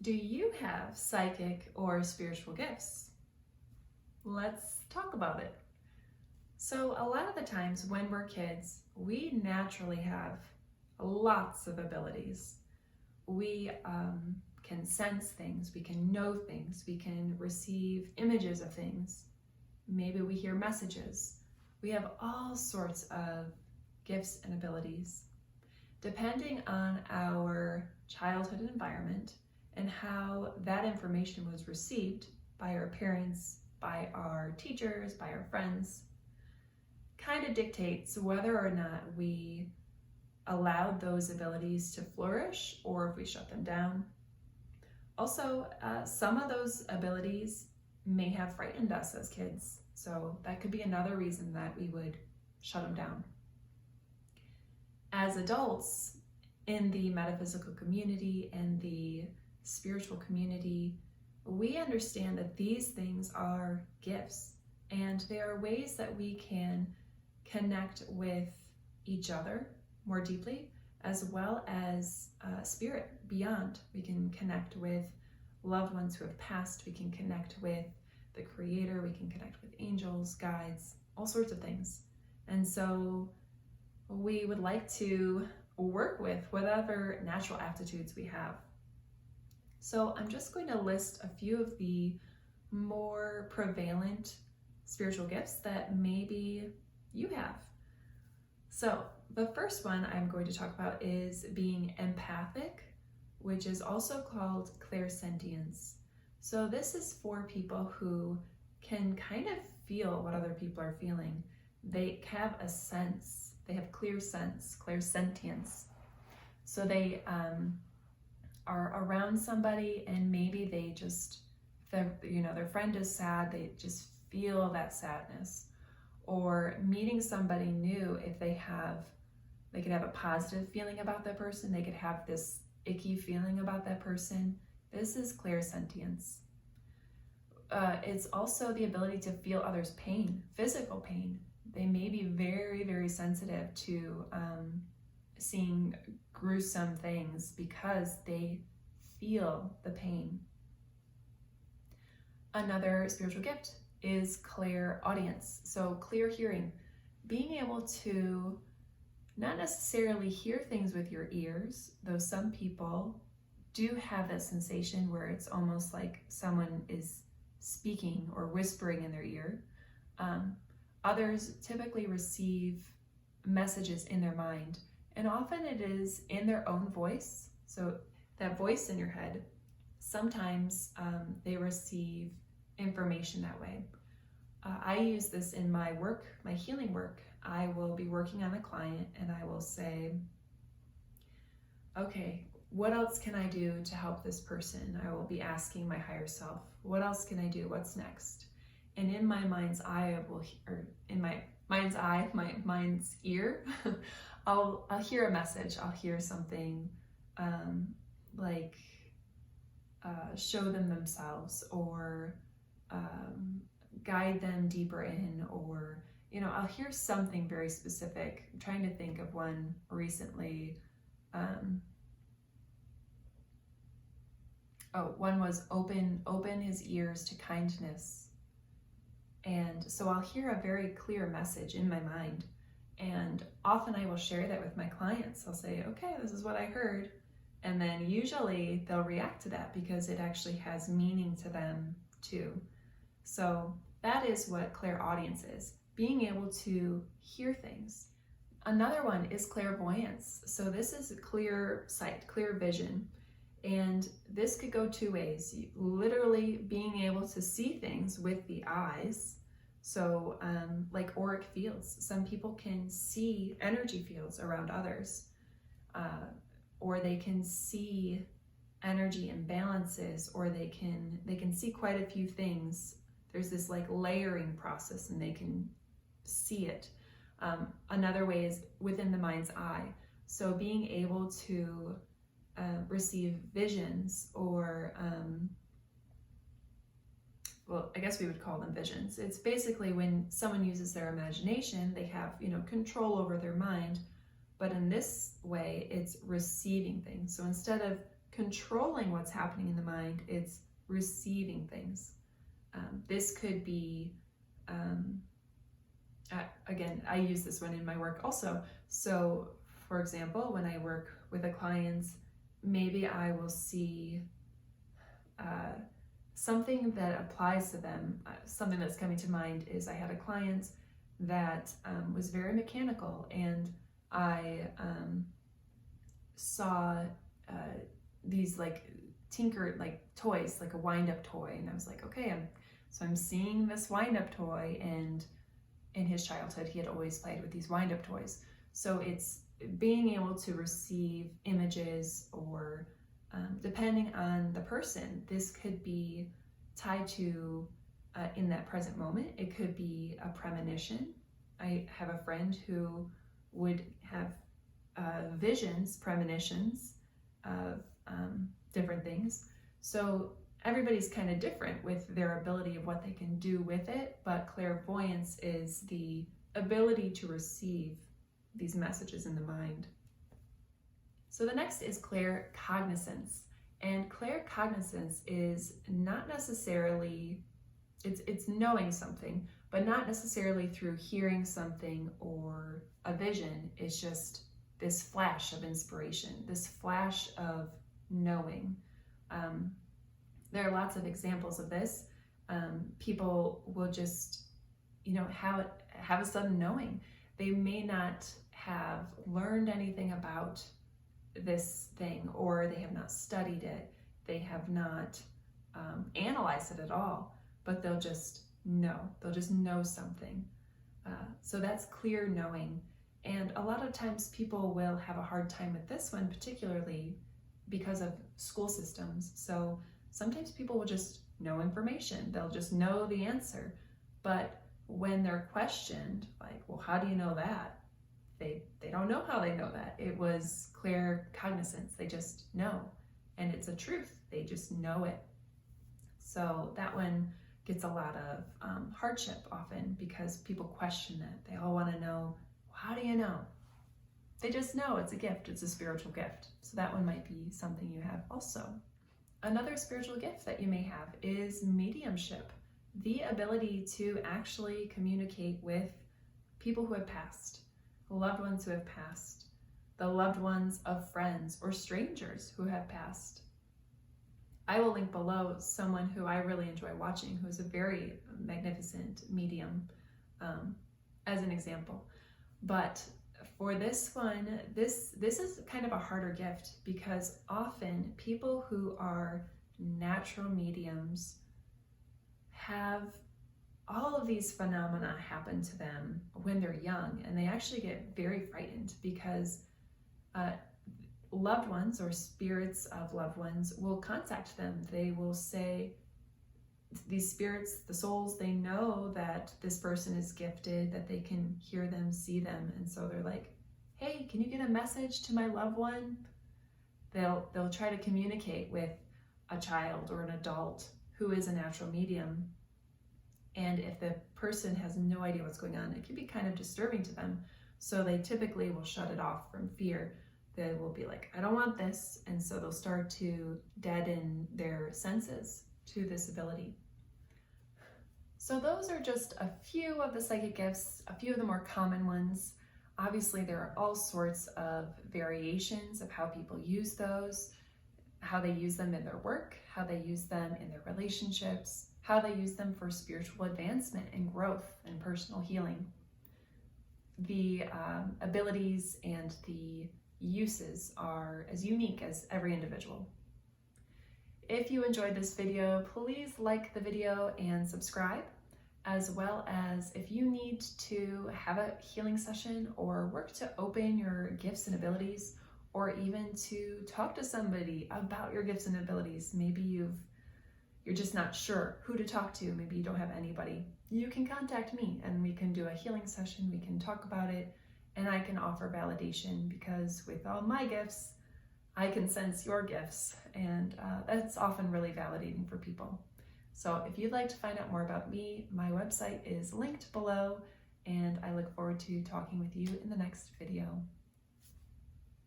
Do you have psychic or spiritual gifts? Let's talk about it. So a lot of the times when we're kids, we naturally have lots of abilities. We can sense things, we can know things, we can receive images of things. Maybe we hear messages. We have all sorts of gifts and abilities. Depending on our childhood environment and how that information was received by our parents, by our teachers, by our friends, kind of dictates whether or not we allowed those abilities to flourish or if we shut them down. Also, some of those abilities may have frightened us as kids, so that could be another reason that we would shut them down. As adults, in the metaphysical community and the spiritual community, we understand that these things are gifts, and they are ways that we can connect with each other more deeply, as well as spirit beyond. We can connect with loved ones who have passed, we can connect with the Creator, we can connect with angels, guides, all sorts of things. And so we would like to work with whatever natural aptitudes we have. So I'm just going to list a few of the more prevalent spiritual gifts that maybe you have. So the first one I'm going to talk about is being empathic, which is also called clairsentience. So this is for people who can kind of feel what other people are feeling. They have a sense, they have clear sense, clairsentience. So they are around somebody and maybe they just, their friend is sad, they just feel that sadness. Or meeting somebody new, if they could have a positive feeling about that person, they could have this icky feeling about that person. This is clairsentience. It's also the ability to feel others' pain, physical pain. They may be very, very sensitive to seeing gruesome things because they feel the pain. Another spiritual gift is clairaudience, so clear hearing. Being able to not necessarily hear things with your ears, though some people do have that sensation where it's almost like someone is speaking or whispering in their ear. Others typically receive messages in their mind, and often it is in their own voice. So that voice in your head, sometimes they receive information that way. I use this in my work, my healing work. I will be working on a client and I will say, okay, what else can I do to help this person? I will be asking my higher self, what else can I do? What's next? And in my mind's eye, my mind's ear, I'll hear a message. I'll hear something like show them themselves, or guide them deeper in, or I'll hear something very specific. I'm trying to think of one recently. One was open his ears to kindness. And so I'll hear a very clear message in my mind, and often I will share that with my clients. I'll say, okay, this is what I heard. And then usually they'll react to that because it actually has meaning to them too. So that is what clairaudience is, being able to hear things. Another one is clairvoyance. So this is a clear sight, clear vision. And this could go two ways. Literally being able to see things with the eyes. So like auric fields. Some people can see energy fields around others. Or they can see energy imbalances, or they can see quite a few things. There's this like layering process and they can see it. Another way is within the mind's eye. So being able to receive visions, or well, I guess we would call them visions. It's basically when someone uses their imagination, they have control over their mind. But in this way, it's receiving things. So instead of controlling what's happening in the mind, it's receiving things. This could be, again, I use this one in my work also. So, for example, when I work with a client, maybe I will see something that applies to them. Something that's coming to mind is I had a client that was very mechanical, and I saw these like tinkered like toys, like a wind-up toy, and I was like, okay, I'm seeing this wind-up toy, and in his childhood he had always played with these wind-up toys. So it's being able to receive images, or depending on the person, this could be tied to in that present moment, it could be a premonition. I have a friend who would have visions, premonitions of different things. So everybody's kind of different with their ability of what they can do with it, but clairvoyance is the ability to receive these messages in the mind. So the next is claircognizance. And claircognizance is not necessarily, it's knowing something, but not necessarily through hearing something or a vision. It's just this flash of inspiration, this flash of knowing. There are lots of examples of this. People will just, have a sudden knowing. They may not have learned anything about this thing, or they have not studied it, they have not analyzed it at all, but they'll just know something. So that's clear knowing. And a lot of times people will have a hard time with this one, particularly because of school systems. So sometimes people will just know information, they'll just know the answer, but when they're questioned, like, well, how do you know that? They don't know how they know that. It was claircognizance. They just know, and it's a truth. They just know it. So that one gets a lot of hardship often because people question it. They all want to know, how do you know? They just know it's a gift. It's a spiritual gift. So that one might be something you have also. Another spiritual gift that you may have is mediumship, the ability to actually communicate with people who have passed, loved ones who have passed, the loved ones of friends or strangers who have passed. I will link below someone who I really enjoy watching, who is a very magnificent medium, as an example. But for this one, this is kind of a harder gift, because often people who are natural mediums have all of these phenomena happen to them when they're young, and they actually get very frightened because loved ones or spirits of loved ones will contact them. They will say, these spirits, the souls, they know that this person is gifted, that they can hear them, see them, and so they're like, hey, can you get a message to my loved one? They'll try to communicate with a child or an adult who is a natural medium. And if the person has no idea what's going on, it can be kind of disturbing to them. So they typically will shut it off from fear. They will be like, I don't want this. And so they'll start to deaden their senses to this ability. So those are just a few of the psychic gifts, a few of the more common ones. Obviously, there are all sorts of variations of how people use those, how they use them in their work, how they use them in their relationships, how they use them for spiritual advancement and growth and personal healing. The abilities and the uses are as unique as every individual. If you enjoyed this video, please like the video and subscribe, as well as if you need to have a healing session or work to open your gifts and abilities, or even to talk to somebody about your gifts and abilities. Maybe you're just not sure who to talk to. Maybe you don't have anybody. You can contact me and we can do a healing session. We can talk about it, and I can offer validation, because with all my gifts, I can sense your gifts, and that's often really validating for people. So if you'd like to find out more about me, my website is linked below, and I look forward to talking with you in the next video.